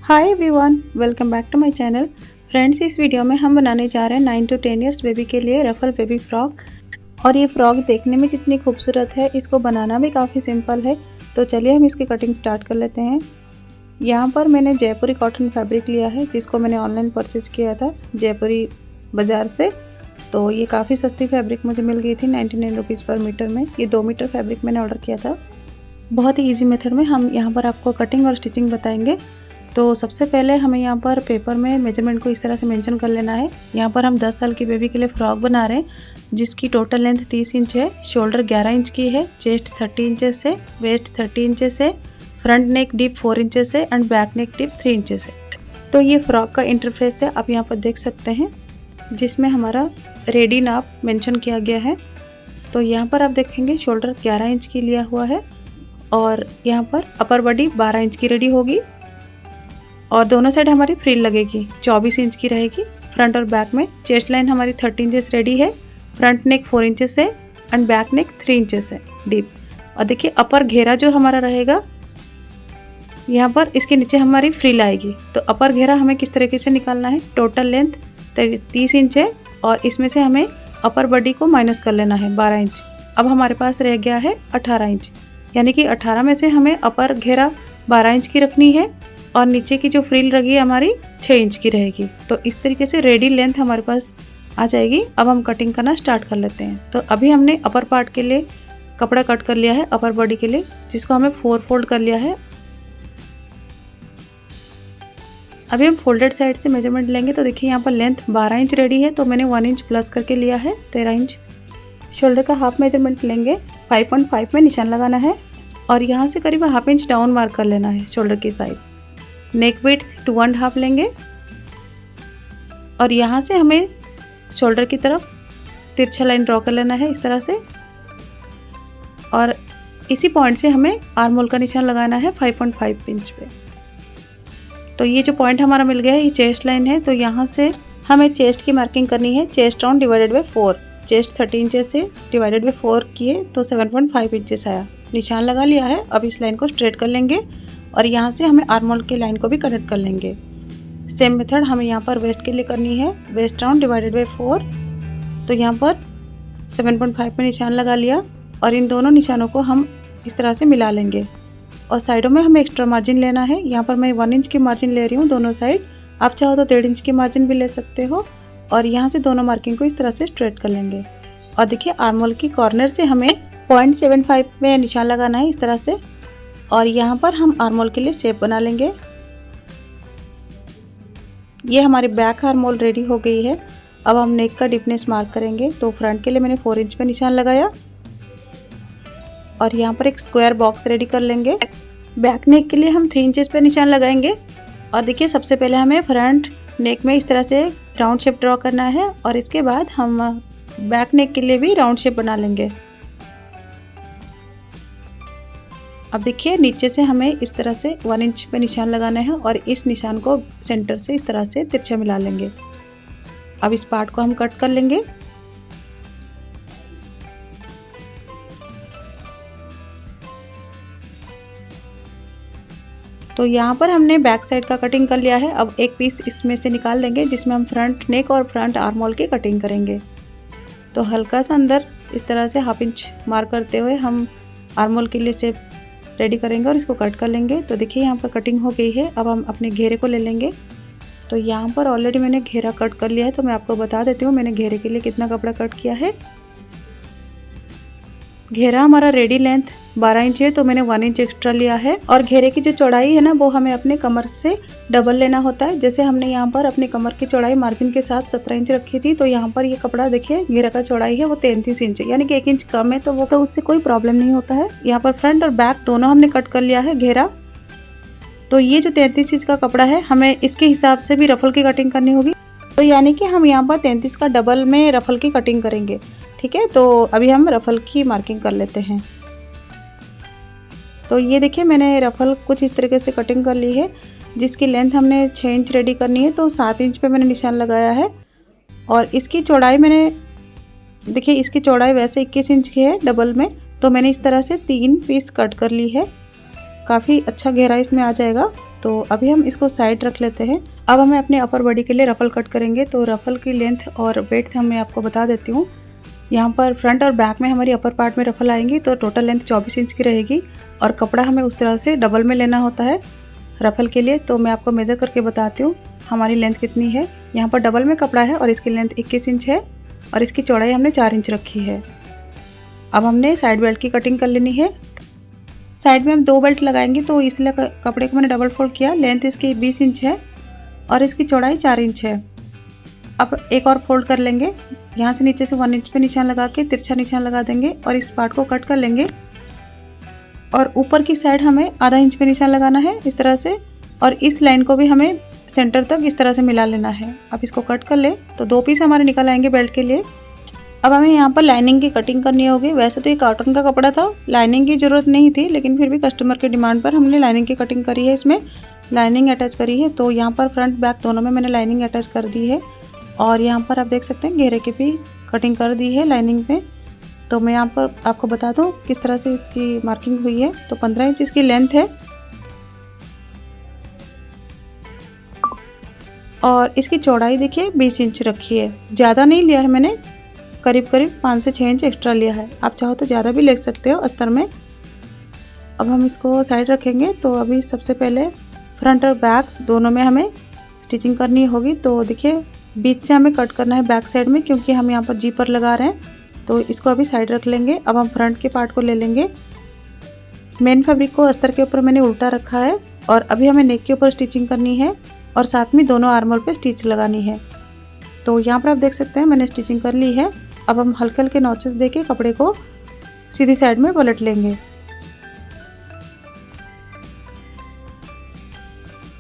Hi everyone, welcome back to my channel. Friends, इस video में हम बनाने जा रहे हैं 9 to 10 इयर्स बेबी के लिए रफल बेबी फ्रॉक। और ये फ्रॉक देखने में जितनी खूबसूरत है, इसको बनाना भी काफ़ी सिंपल है। तो चलिए हम इसकी कटिंग स्टार्ट कर लेते हैं। यहाँ पर मैंने जयपुरी कॉटन फैब्रिक लिया है, जिसको मैंने ऑनलाइन परचेज़ किया था जयपुरी बाज़ार से। तो ये काफ़ी सस्ती फैब्रिक मुझे मिल गई थी 99 रुपीज़ पर मीटर में। ये 2 मीटर फैब्रिक मैंने ऑर्डर किया था। बहुत ही ईजी मेथड में हम यहाँ पर आपको कटिंग और स्टिचिंग बताएंगे। तो सबसे पहले हमें यहाँ पर पेपर में मेजरमेंट को इस तरह से मेंशन कर लेना है। यहाँ पर हम 10 साल की बेबी के लिए फ्रॉक बना रहे हैं, जिसकी टोटल लेंथ 30 इंच है, शोल्डर 11 इंच की है, चेस्ट 30 इंचेस है, वेस्ट 30 इंचेस है, फ्रंट नेक डीप 4 इंचेस है and back neck deep 3 inches है। तो ये फ्रॉक का इंटरफेस है, आप यहाँ पर देख सकते हैं, जिसमें हमारा रेडी नाप मेंशन किया गया है। तो यहाँ पर आप देखेंगे शोल्डर 11 इंच की लिया हुआ है और यहाँ पर अपर बॉडी 12 इंच की रेडी होगी और दोनों साइड हमारी फ्रिल लगेगी, 24 इंच की रहेगी। फ्रंट और बैक में चेस्ट लाइन हमारी 30 इंचेस रेडी है, फ्रंट नेक 4 इंचेस है एंड बैक नेक 3 इंचेस है डीप। और देखिए अपर घेरा जो हमारा रहेगा, यहाँ पर इसके नीचे हमारी फ्रिल आएगी। तो अपर घेरा हमें किस तरीके से निकालना है, टोटल लेंथ 30 इंच है और इसमें से हमें अपर बॉडी को माइनस कर लेना है 12 इंच। अब हमारे पास रह गया है 18 इंच, यानी कि 18 में से हमें अपर घेरा 12 इंच की रखनी है और नीचे की जो फ्रिल रही है हमारी 6 इंच की रहेगी। तो इस तरीके से रेडी लेंथ हमारे पास आ जाएगी। अब हम कटिंग करना स्टार्ट कर लेते हैं। तो अभी हमने अपर पार्ट के लिए कपड़ा कट कर लिया है, अपर बॉडी के लिए, जिसको हमें 4 फोल्ड कर लिया है। अभी हम फोल्डेड साइड से मेजरमेंट लेंगे। तो देखिए यहाँ पर लेंथ 12 इंच रेडी है, तो मैंने 1 इंच प्लस करके लिया है, 13 इंच। शोल्डर का हाफ मेजरमेंट लेंगे, 5.5 में निशान लगाना है और यहाँ से करीब हाफ इंच डाउन मार्क कर लेना है शोल्डर की साइड। नेक विड्थ 2.5 लेंगे और यहाँ से हमें शोल्डर की तरफ तिरछा लाइन ड्रॉ कर लेना है इस तरह से। और इसी पॉइंट से हमें आर्म होल का निशान लगाना है 5.5 इंच पे। तो ये जो पॉइंट हमारा मिल गया है, ये चेस्ट लाइन है। तो यहाँ से हमें चेस्ट की मार्किंग करनी है, chest round divided by 4। Chest 30 inches से डिवाइडेड बाई 4 किए तो 7.5 इंचेस आया। निशान लगा लिया है। अब इस लाइन को स्ट्रेट कर लेंगे और यहाँ से हमें आर्म होल की लाइन को भी कनेक्ट कर लेंगे। सेम मेथड हमें यहाँ पर वेस्ट के लिए करनी है, वेस्ट राउंड डिवाइडेड बाई 4। तो यहाँ पर 7.5 में निशान लगा लिया और इन दोनों निशानों को हम इस तरह से मिला लेंगे। और साइडों में हमें एक्स्ट्रा मार्जिन लेना है। यहाँ पर मैं 1 इंच की मार्जिन ले रही हूँ दोनों साइड, आप चाहो तो 1.5 इंच की मार्जिन भी ले सकते हो। और यहाँ से दोनों मार्किंग को इस तरह से स्ट्रेट कर लेंगे। और देखिए आर्म होल की कॉर्नर से हमें 0.75 में निशान लगाना है इस तरह से। और यहाँ पर हम आर्म होल के लिए शेप बना लेंगे। ये हमारी बैक आर्म होल रेडी हो गई है। अब हम नेक का डीपनेस मार्क करेंगे। तो फ्रंट के लिए मैंने 4 इंच पे निशान लगाया और यहाँ पर एक स्क्वायर बॉक्स रेडी कर लेंगे। बैक नेक के लिए हम 3 इंचेस पे निशान लगाएंगे। और देखिए सबसे पहले हमें फ्रंट नेक में इस तरह से राउंड शेप ड्रॉ करना है और इसके बाद हम बैक नेक के लिए भी राउंड शेप बना लेंगे। अब देखिए नीचे से हमें इस तरह से 1 इंच पे निशान लगाना है और इस निशान को सेंटर से इस तरह से तिरछा मिला लेंगे। अब इस पार्ट को हम कट कर लेंगे। तो यहाँ पर हमने बैक साइड का कटिंग कर लिया है। अब एक पीस इसमें से निकाल लेंगे, जिसमें हम फ्रंट नेक और फ्रंट आर्म होल की कटिंग करेंगे। तो हल्का सा अंदर इस तरह से हाफ इंच मार्क करते हुए हम आर्म होल के लिए शेप रेडी करेंगे और इसको कट कर लेंगे। तो देखिए यहाँ पर कटिंग हो गई है। अब हम अपने घेरे को ले लेंगे। तो यहाँ पर ऑलरेडी मैंने घेरा कट कर लिया है, तो मैं आपको बता देती हूँ मैंने घेरे के लिए कितना कपड़ा कट किया है। घेरा हमारा रेडी लेंथ 12 इंच है, तो मैंने 1 इंच एक्स्ट्रा लिया है। और घेरे की जो चौड़ाई है ना, वो हमें अपने कमर से डबल लेना होता है। जैसे हमने यहाँ पर अपनी कमर की चौड़ाई मार्जिन के साथ 17 इंच रखी थी, तो यहाँ पर ये कपड़ा देखिए घेरा का चौड़ाई है वो 33 इंच है, यानी कि 1 इंच कम है। तो वो तो उससे कोई प्रॉब्लम नहीं होता है। यहाँ पर फ्रंट और बैक दोनों हमने कट कर लिया है घेरा। तो ये जो 33 इंच का कपड़ा है, हमें इसके हिसाब से भी रफल की कटिंग करनी होगी। तो यानी कि हम यहाँ पर 33 का डबल में रफल की कटिंग करेंगे। ठीक है, तो अभी हम रफल की मार्किंग कर लेते हैं। तो ये देखिए मैंने रफल कुछ इस तरीके से कटिंग कर ली है, जिसकी लेंथ हमने 6 इंच रेडी करनी है। तो 7 इंच पे मैंने निशान लगाया है और इसकी चौड़ाई मैंने देखिए, इसकी चौड़ाई वैसे 21 इंच की है डबल में। तो मैंने इस तरह से 3 पीस कट कर ली है। काफ़ी अच्छा गहराई इसमें आ जाएगा। तो अभी हम इसको साइड रख लेते हैं। अब हमें अपने अपर बॉडी के लिए रफ़ल कट करेंगे। तो रफ़ल की लेंथ और वेड्थ मैं आपको बता देती हूँ। यहाँ पर फ्रंट और बैक में हमारी अपर पार्ट में रफ़ल आएंगी तो टोटल लेंथ 24 इंच की रहेगी और कपड़ा हमें उस तरह से डबल में लेना होता है रफ़ल के लिए। तो मैं आपको मेज़र करके बताती हूँ हमारी लेंथ कितनी है। यहाँ पर डबल में कपड़ा है और इसकी लेंथ 21 इंच है और इसकी चौड़ाई हमने 4 इंच रखी है। अब हमने साइड बेल्ट की कटिंग कर लेनी है। साइड में हम 2 बेल्ट लगाएंगे तो इसलिए कपड़े को मैंने डबल फोल्ड किया। लेंथ इसकी 20 इंच है और इसकी चौड़ाई 4 इंच है। अब एक और फोल्ड कर लेंगे। यहाँ से नीचे से 1 इंच पे निशान लगा के तिरछा निशान लगा देंगे और इस पार्ट को कट कर लेंगे और ऊपर की साइड हमें आधा इंच पे निशान लगाना है इस तरह से और इस लाइन को भी हमें सेंटर तक इस तरह से मिला लेना है। अब इसको कट कर ले तो 2 पीस हमारे निकल आएंगे बेल्ट के लिए। अब हमें यहाँ पर लाइनिंग की कटिंग करनी होगी। वैसे तो ये कॉटन का कपड़ा था, लाइनिंग की ज़रूरत नहीं थी, लेकिन फिर भी कस्टमर की डिमांड पर हमने लाइनिंग की कटिंग करी है। इसमें लाइनिंग अटैच करी है। तो यहाँ पर फ्रंट बैक दोनों में मैंने लाइनिंग अटैच कर दी है और यहाँ पर आप देख सकते हैं घेरे की भी कटिंग कर दी है लाइनिंग में। तो मैं यहाँ पर आपको बता दूँ किस तरह से इसकी मार्किंग हुई है। तो 15 इंच इसकी लेंथ है और इसकी चौड़ाई देखिए 20 इंच रखी है। ज़्यादा नहीं लिया है मैंने, करीब 5 से 6 इंच एक्स्ट्रा लिया है। आप चाहो तो ज़्यादा भी ले सकते हो अस्तर में। अब हम इसको साइड रखेंगे। तो अभी सबसे पहले फ्रंट और बैक दोनों में हमें स्टिचिंग करनी होगी। तो देखिए बीच से हमें कट करना है बैक साइड में, क्योंकि हम यहाँ पर जीपर लगा रहे हैं। तो इसको अभी साइड रख लेंगे। अब हम फ्रंट के पार्ट को ले लेंगे। मेन फैब्रिक को अस्तर के ऊपर मैंने उल्टा रखा है और अभी हमें नेक के ऊपर स्टिचिंग करनी है और साथ में दोनों आर्मोल पे स्टिच लगानी है। तो यहाँ पर आप देख सकते हैं मैंने स्टिचिंग कर ली है। अब हम हल्के हल्के नॉचेस देके कपड़े को सीधी साइड में पलट लेंगे।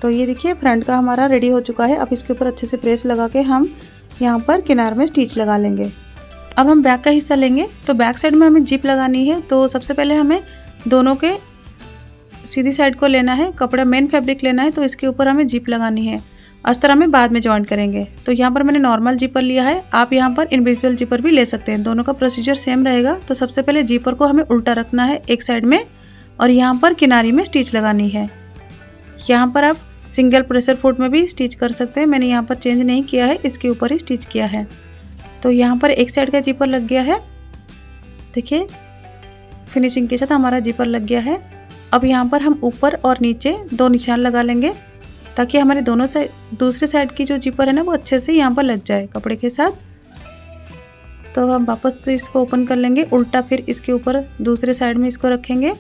तो ये देखिए फ्रंट का हमारा रेडी हो चुका है। अब इसके ऊपर अच्छे से प्रेस लगा के हम यहाँ पर किनार में स्टिच लगा लेंगे। अब हम बैक का हिस्सा लेंगे। तो बैक साइड में हमें जिप लगानी है। तो सबसे पहले हमें दोनों के सीधी साइड को लेना है, कपड़ा मेन फैब्रिक लेना है। तो इसके ऊपर हमें जिप लगानी है। अस्तर हमें बाद में जॉइन करेंगे। तो यहाँ पर मैंने नॉर्मल जिपर लिया है, आप यहाँ पर इनविजिबल जिपर भी ले सकते हैं। दोनों का प्रोसीजर सेम रहेगा। तो सबसे पहले जिपर को हमें उल्टा रखना है एक साइड में और यहाँ पर किनारी में स्टिच लगानी है। यहाँ पर आप सिंगल प्रेशर फुट में भी स्टिच कर सकते हैं। मैंने यहाँ पर चेंज नहीं किया है, इसके ऊपर ही स्टिच किया है। तो यहाँ पर एक साइड का जिपर लग गया है। देखिए फिनिशिंग के साथ हमारा जिपर लग गया है। अब यहाँ पर हम ऊपर और नीचे 2 निशान लगा लेंगे ताकि हमारे दोनों साइड दूसरे साइड की जो जिपर है ना वो अच्छे से यहाँ पर लग जाए कपड़े के साथ। तो हम वापस से इसको ओपन कर लेंगे उल्टा, फिर इसके ऊपर दूसरे साइड में इसको रखेंगे।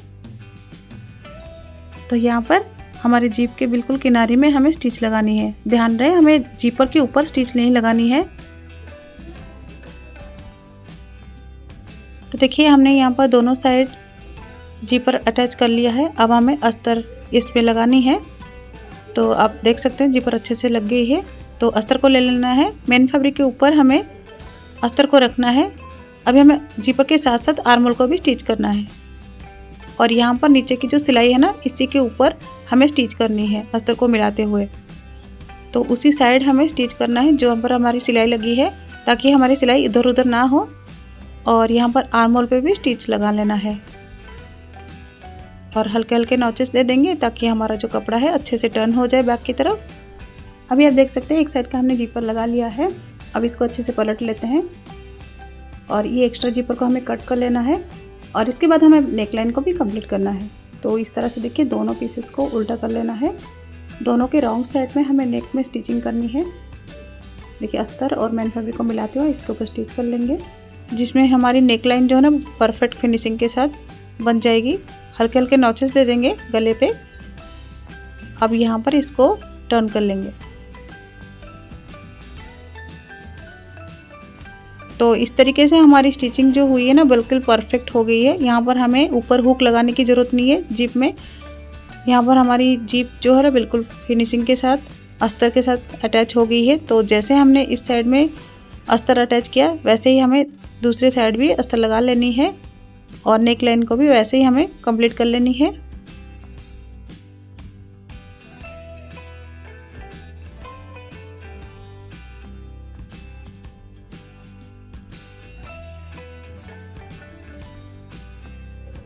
तो यहाँ पर हमारे जीप के बिल्कुल किनारे में हमें स्टिच लगानी है। ध्यान रहे हमें जीपर के ऊपर स्टिच नहीं लगानी है। तो देखिए हमने यहाँ पर दोनों साइड जीपर अटैच कर लिया है। अब हमें अस्तर इस पे लगानी है। तो आप देख सकते हैं जीपर अच्छे से लग गई है। तो अस्तर को ले लेना है। मेन फैब्रिक के ऊपर हमें अस्तर को रखना है। अभी हमें जीपर के साथ साथ आर्मोल को भी स्टिच करना है और यहाँ पर नीचे की जो सिलाई है ना इसी के ऊपर हमें स्टिच करनी है अस्तर को मिलाते हुए। तो उसी साइड हमें स्टिच करना है जो पर हमारी सिलाई लगी है, ताकि हमारी सिलाई इधर उधर ना हो। और यहाँ पर आर्मोल पे भी स्टिच लगा लेना है और हल्के हल्के नॉचेस दे देंगे ताकि हमारा जो कपड़ा है अच्छे से टर्न हो जाए बैक की तरफ। अभी आप देख सकते हैं एक साइड का हमने जीपर लगा लिया है। अब इसको अच्छे से पलट लेते हैं और ये एक्स्ट्रा जीपर को हमें कट कर लेना है और इसके बाद हमें नेकलाइन को भी कंप्लीट करना है। तो इस तरह से देखिए दोनों पीसेस को उल्टा कर लेना है। दोनों के रॉन्ग साइड में हमें नेक में स्टिचिंग करनी है। देखिए अस्तर और मेन फैब्रिक को मिलाते हुए इसके ऊपर स्टिच कर लेंगे, जिसमें हमारी नेकलाइन जो है ना परफेक्ट फिनिशिंग के साथ बन जाएगी। हल्के हल्के नॉचेस दे देंगे गले पे। अब यहाँ पर इसको टर्न कर लेंगे। तो इस तरीके से हमारी स्टिचिंग जो हुई है ना बिल्कुल परफेक्ट हो गई है। यहाँ पर हमें ऊपर हुक लगाने की ज़रूरत नहीं है जीप में। यहाँ पर हमारी जीप जो है ना बिल्कुल फिनिशिंग के साथ अस्तर के साथ अटैच हो गई है। तो जैसे हमने इस साइड में अस्तर अटैच किया वैसे ही हमें दूसरी साइड भी अस्तर लगा लेनी है और नेक लाइन को भी वैसे ही हमें कंप्लीट कर लेनी है।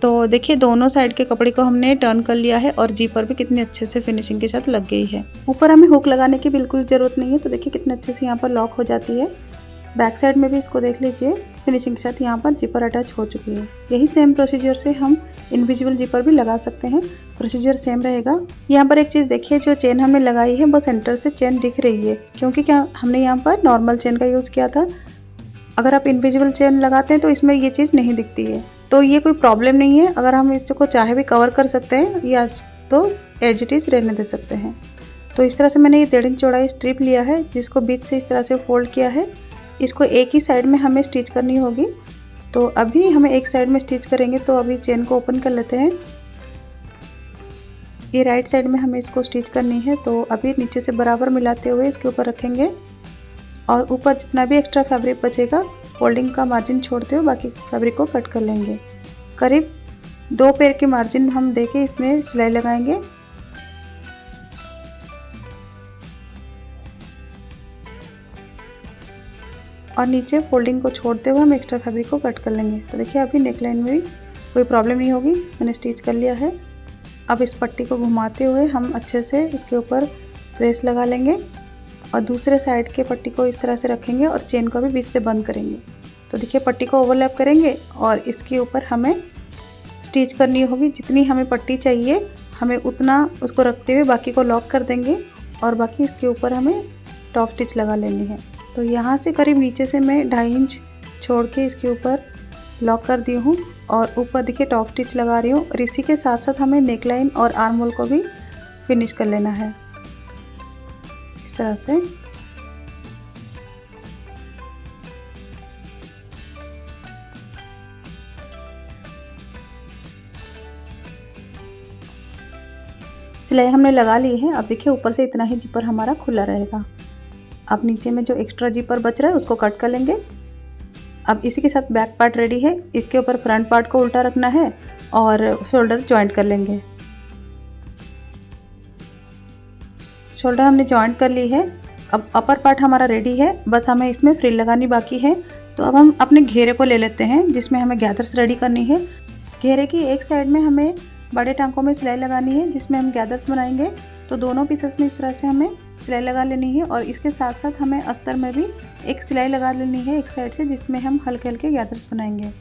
तो देखिए दोनों साइड के कपड़े को हमने टर्न कर लिया है और जीपर भी कितने अच्छे से फिनिशिंग के साथ लग गई है। ऊपर हमें हुक लगाने की बिल्कुल ज़रूरत नहीं है, तो देखिए कितने अच्छे से यहाँ पर लॉक हो जाती है। बैक साइड में भी इसको देख लीजिए, फिनिशिंग के साथ यहाँ पर जिपर अटैच हो चुकी है। यही सेम प्रोसीजर से हम इनविजिबल जिपर भी लगा सकते हैं, प्रोसीजर सेम रहेगा। यहाँ पर एक चीज़ देखिए, जो चेन हमने लगाई है वो सेंटर से चेन दिख रही है, क्योंकि क्या हमने यहाँ पर नॉर्मल चेन का यूज़ किया था। अगर आप इनविजिबल चेन लगाते हैं तो इसमें ये चीज़ नहीं दिखती है, तो ये कोई प्रॉब्लम नहीं है। अगर हम इसको चाहे भी कवर कर सकते हैं या तो एज इट इज़ रहने दे सकते हैं। तो इस तरह से मैंने ये 1.5 इंच चौड़ाई स्ट्रिप लिया है, जिसको बीच से इस तरह से फोल्ड किया है। इसको एक ही साइड में हमें स्टिच करनी होगी, तो अभी हमें एक साइड में स्टिच करेंगे। तो अभी चेन को ओपन कर लेते हैं। ये राइट साइड में हमें इसको स्टिच करनी है, तो अभी नीचे से बराबर मिलाते हुए इसके ऊपर रखेंगे और ऊपर जितना भी एक्स्ट्रा फैब्रिक बचेगा फोल्डिंग का मार्जिन छोड़ते हुए बाकी फैब्रिक को कट कर लेंगे। करीब 2 पैर की मार्जिन हम देके इसमें सिलाई लगाएंगे और नीचे फोल्डिंग को छोड़ते हुए हम एक्स्ट्रा फैब्रिक को कट कर लेंगे। तो देखिए अभी नेकलाइन में भी कोई प्रॉब्लम नहीं होगी, मैंने स्टिच कर लिया है। अब इस पट्टी को घुमाते हुए हम अच्छे से इसके ऊपर प्रेस लगा लेंगे और दूसरे साइड के पट्टी को इस तरह से रखेंगे और चेन को भी बीच से बंद करेंगे। तो देखिए पट्टी को ओवरलैप करेंगे और इसके ऊपर हमें स्टिच करनी होगी। जितनी हमें पट्टी चाहिए हमें उतना उसको रखते हुए बाकी को लॉक कर देंगे और बाकी इसके ऊपर हमें टॉप स्टिच लगा लेनी है। तो यहाँ से करीब नीचे से मैं 2.5 इंच छोड़ के इसके ऊपर लॉक कर दी हूँ और ऊपर देखिए टॉप स्टिच लगा रही हूँ। और इसी के साथ साथ हमें नेकलाइन और आर्म होल को भी फिनिश कर लेना है इस तरह से। सिलाई हमने लगा ली है। अब देखिए ऊपर से इतना ही जिपर हमारा खुला रहेगा। अब नीचे में जो एक्स्ट्रा जिपर बच रहा है उसको कट कर लेंगे। अब इसी के साथ बैक पार्ट रेडी है। इसके ऊपर फ्रंट पार्ट को उल्टा रखना है और शोल्डर जॉइंट कर लेंगे। शोल्डर हमने जॉइंट कर ली है। अब अपर पार्ट हमारा रेडी है, बस हमें इसमें फ्रिल लगानी बाकी है। तो अब हम अपने घेरे को ले लेते हैं, जिसमें हमें गैदर्स रेडी करनी है। घेरे की एक साइड में हमें बड़े टांकों में सिलाई लगानी है, जिसमें हम गैदर्स बनाएंगे। तो दोनों पीसेस में इस तरह से हमें सिलाई लगा लेनी है और इसके साथ साथ हमें अस्तर में भी एक सिलाई लगा लेनी है एक साइड से, जिसमें हम हल्के हल्के गैदर्स बनाएंगे।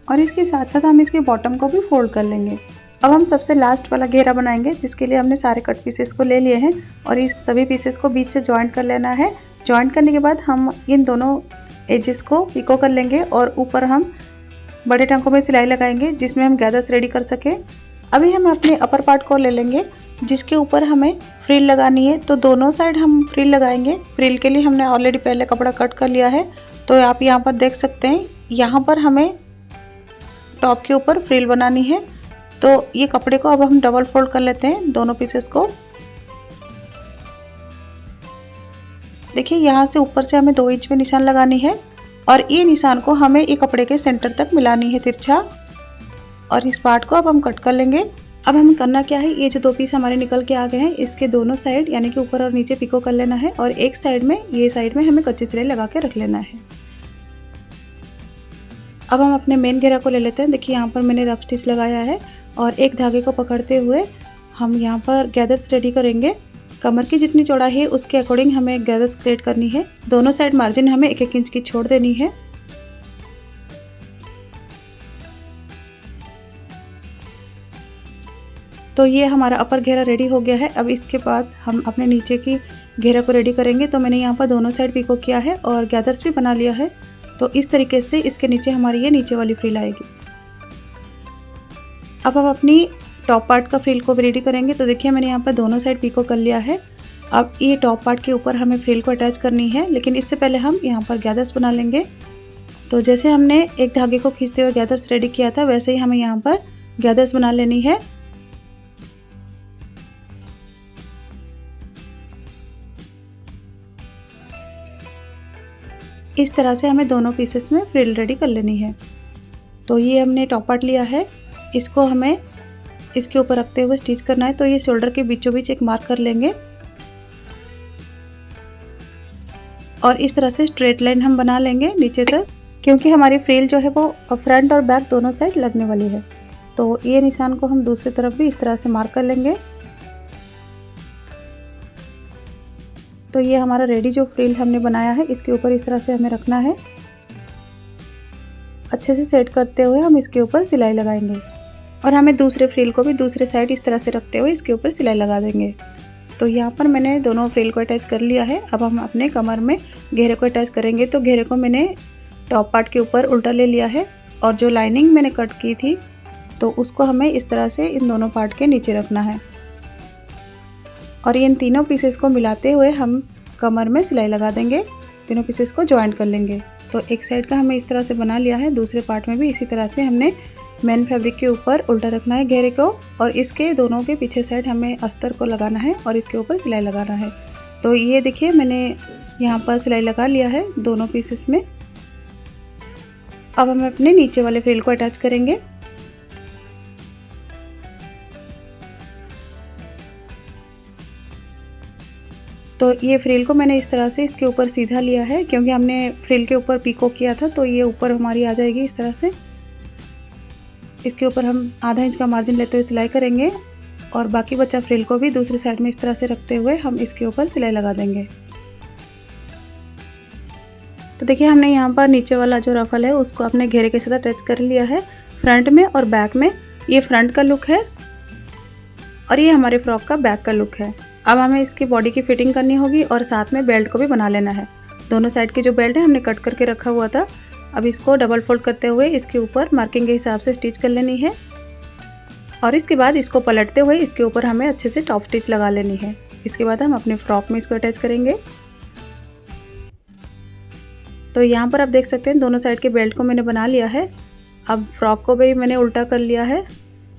और इसके साथ साथ हम इसके बॉटम को भी फोल्ड कर लेंगे। अब हम सबसे लास्ट वाला घेरा बनाएंगे, जिसके लिए हमने सारे कट पीसेस को ले लिए हैं और इस सभी पीसेस को बीच से जॉइंट कर लेना है। जॉइंट करने के बाद हम इन दोनों एजेस को पिको कर लेंगे और ऊपर हम बड़े टांकों में सिलाई लगाएंगे, जिसमें हम गैदर्स रेडी कर सकें। अभी हम अपने अपर पार्ट को ले लेंगे, जिसके ऊपर हमें फ्रिल लगानी है। तो दोनों साइड हम फ्रिल लगाएंगे। फ्रिल के लिए हमने ऑलरेडी पहले कपड़ा कट कर लिया है, तो आप यहाँ पर देख सकते हैं। यहाँ पर हमें टॉप के ऊपर फ्रिल बनानी है। तो ये कपड़े को अब हम डबल फोल्ड कर लेते हैं दोनों पीसेस को। देखिए यहाँ से ऊपर से हमें 2 इंच में निशान लगानी है और ये निशान को हमें ये कपड़े के सेंटर तक मिलानी है तिरछा। और इस पार्ट को अब हम कट कर लेंगे। अब हमें करना क्या है, ये जो 2 पीस हमारे निकल के आ गए हैं, इसके दोनों साइड यानी कि ऊपर और नीचे पिको कर लेना है और एक साइड में ये साइड में हमें कच्ची सिलाई लगा के रख लेना है। अब हम अपने मेन घेरा को ले लेते हैं। देखिए यहाँ पर मैंने रफ स्टिच लगाया है और एक धागे को पकड़ते हुए हम यहाँ पर गैदर्स रेडी करेंगे। कमर की जितनी चौड़ाई है उसके अकॉर्डिंग हमें गैदर्स क्रिएट करनी है। दोनों साइड मार्जिन हमें 1-1 इंच की छोड़ देनी है। तो ये हमारा अपर घेरा रेडी हो गया है। अब इसके बाद हम अपने नीचे की घेरा को रेडी करेंगे। तो मैंने यहाँ पर दोनों साइड पिको किया है और गैदर्स भी बना लिया है। तो इस तरीके से इसके नीचे हमारी ये नीचे वाली फ्रिल आएगी। अब हम अपनी टॉप पार्ट का फ्रिल को भी रेडी करेंगे। तो देखिए मैंने यहाँ पर दोनों साइड पिको कर लिया है। अब ये टॉप पार्ट के ऊपर हमें फ्रिल को अटैच करनी है, लेकिन इससे पहले हम यहाँ पर गैदर्स बना लेंगे। तो जैसे हमने एक धागे को खींचते हुए गैदर्स रेडी किया था, वैसे ही हमें यहाँ पर गैदर्स बना लेनी है। इस तरह से हमें दोनों पीसेस में फ्रिल रेडी कर लेनी है। तो ये हमने टॉप पार्ट लिया है, इसको हमें इसके ऊपर रखते हुए स्टिच करना है। तो ये शोल्डर के बीचों बीच एक मार्क कर लेंगे और इस तरह से स्ट्रेट लाइन हम बना लेंगे नीचे तक, क्योंकि हमारी फ्रिल जो है वो फ्रंट और बैक दोनों साइड लगने वाली है। तो ये निशान को हम दूसरी तरफ भी इस तरह से मार्क कर लेंगे। तो ये हमारा रेडी जो फ्रिल हमने बनाया है इसके ऊपर इस तरह से हमें रखना है। अच्छे से सेट करते हुए हम इसके ऊपर सिलाई लगाएंगे और हमें दूसरे फ्रिल को भी दूसरे साइड इस तरह से रखते हुए इसके ऊपर सिलाई लगा देंगे। तो यहाँ पर मैंने दोनों फ्रिल को अटैच कर लिया है। अब हम अपने कमर में घेरे को अटैच करेंगे। तो घेरे को मैंने टॉप पार्ट के ऊपर उल्टा ले लिया है और जो लाइनिंग मैंने कट की थी तो उसको हमें इस तरह से इन दोनों पार्ट के नीचे रखना है और इन तीनों पीसेस को मिलाते हुए हम कमर में सिलाई लगा देंगे। तीनों पीसेस को ज्वाइंट कर लेंगे। तो एक साइड का हमें इस तरह से बना लिया है, दूसरे पार्ट में भी इसी तरह से हमने मेन फैब्रिक के ऊपर उल्टा रखना है घेरे को और इसके दोनों के पीछे साइड हमें अस्तर को लगाना है और इसके ऊपर सिलाई लगाना है। तो ये देखिए मैंने यहाँ पर सिलाई लगा लिया है दोनों पीसेस में। अब हम अपने नीचे वाले फ्रिल को अटैच करेंगे। तो ये फ्रिल को मैंने इस तरह से इसके ऊपर सीधा लिया है क्योंकि हमने फ्रिल के ऊपर पीको किया था तो ये ऊपर हमारी आ जाएगी इस तरह से। इसके ऊपर हम आधा इंच का मार्जिन लेते हुए सिलाई करेंगे और बाकी बचा फ्रिल को भी दूसरी साइड में इस तरह से रखते हुए हम इसके ऊपर सिलाई लगा देंगे। तो देखिए हमने यहाँ पर नीचे वाला जो रफल है उसको अपने घेरे के साथ अटैच कर लिया है फ्रंट में और बैक में। ये फ्रंट का लुक है और ये हमारे फ्रॉक का बैक का लुक है। अब हमें इसकी बॉडी की फिटिंग करनी होगी और साथ में बेल्ट को भी बना लेना है। दोनों साइड की जो बेल्ट है हमने कट करके रखा हुआ था। अब इसको डबल फोल्ड करते हुए इसके ऊपर मार्किंग के हिसाब से स्टिच कर लेनी है और इसके बाद इसको पलटते हुए इसके ऊपर हमें अच्छे से टॉप स्टिच लगा लेनी है। इसके बाद हम अपने फ्रॉक में इसको अटैच करेंगे। तो यहाँ पर आप देख सकते हैं दोनों साइड के बेल्ट को मैंने बना लिया है। अब फ्रॉक को भी मैंने उल्टा कर लिया है।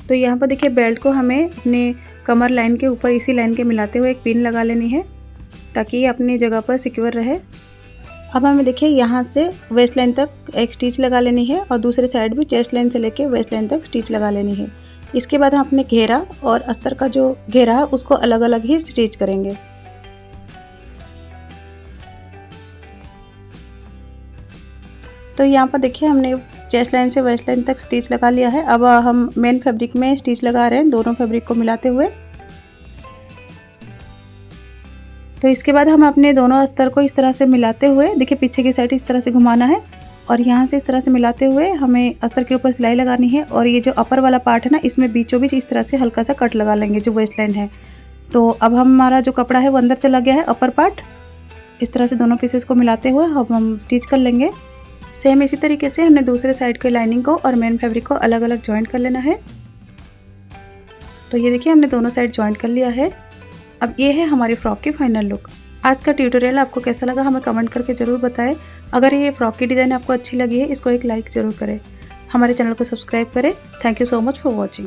तो यहाँ पर देखिए बेल्ट को हमें अपने कमर लाइन के ऊपर इसी लाइन के मिलाते हुए एक पिन लगा लेनी है ताकि ये अपनी जगह पर सिक्योर रहे। अब हमें देखिए यहाँ से वेस्ट लाइन तक एक स्टिच लगा लेनी है और दूसरे साइड भी चेस्ट लाइन से लेके वेस्ट लाइन तक स्टिच लगा लेनी है। इसके बाद हम अपने घेरा और अस्तर का जो घेरा है उसको अलग अलग ही स्टिच करेंगे। तो यहाँ पर देखिए हमने चेस्ट लाइन से वेस्ट लाइन तक स्टिच लगा लिया है। अब हम मेन फैब्रिक में स्टिच लगा रहे हैं दोनों फैब्रिक को मिलाते हुए। तो इसके बाद हम अपने दोनों अस्तर को इस तरह से मिलाते हुए देखिए पीछे की साइड इस तरह से घुमाना है और यहाँ से इस तरह से मिलाते हुए हमें अस्तर के ऊपर सिलाई लगानी है और ये जो अपर वाला पार्ट है ना इसमें बीचों बीच इस तरह से हल्का सा कट लगा लेंगे जो वेस्ट लाइन है। तो अब हमारा जो कपड़ा है वो अंदर चला गया है अपर पार्ट। इस तरह से दोनों पीसेस को मिलाते हुए अब हम स्टिच कर लेंगे। सेम इसी तरीके से हमने दूसरे साइड के लाइनिंग को और मेन फैब्रिक को अलग अलग ज्वाइंट कर लेना है। तो ये देखिए हमने दोनों साइड ज्वाइंट कर लिया है। अब ये है हमारी फ्रॉक की फाइनल लुक। आज का ट्यूटोरियल आपको कैसा लगा हमें कमेंट करके ज़रूर बताएं। अगर ये फ्रॉक की डिज़ाइन आपको अच्छी लगी है इसको एक लाइक ज़रूर करें। हमारे चैनल को सब्सक्राइब करें। Thank you so much for watching.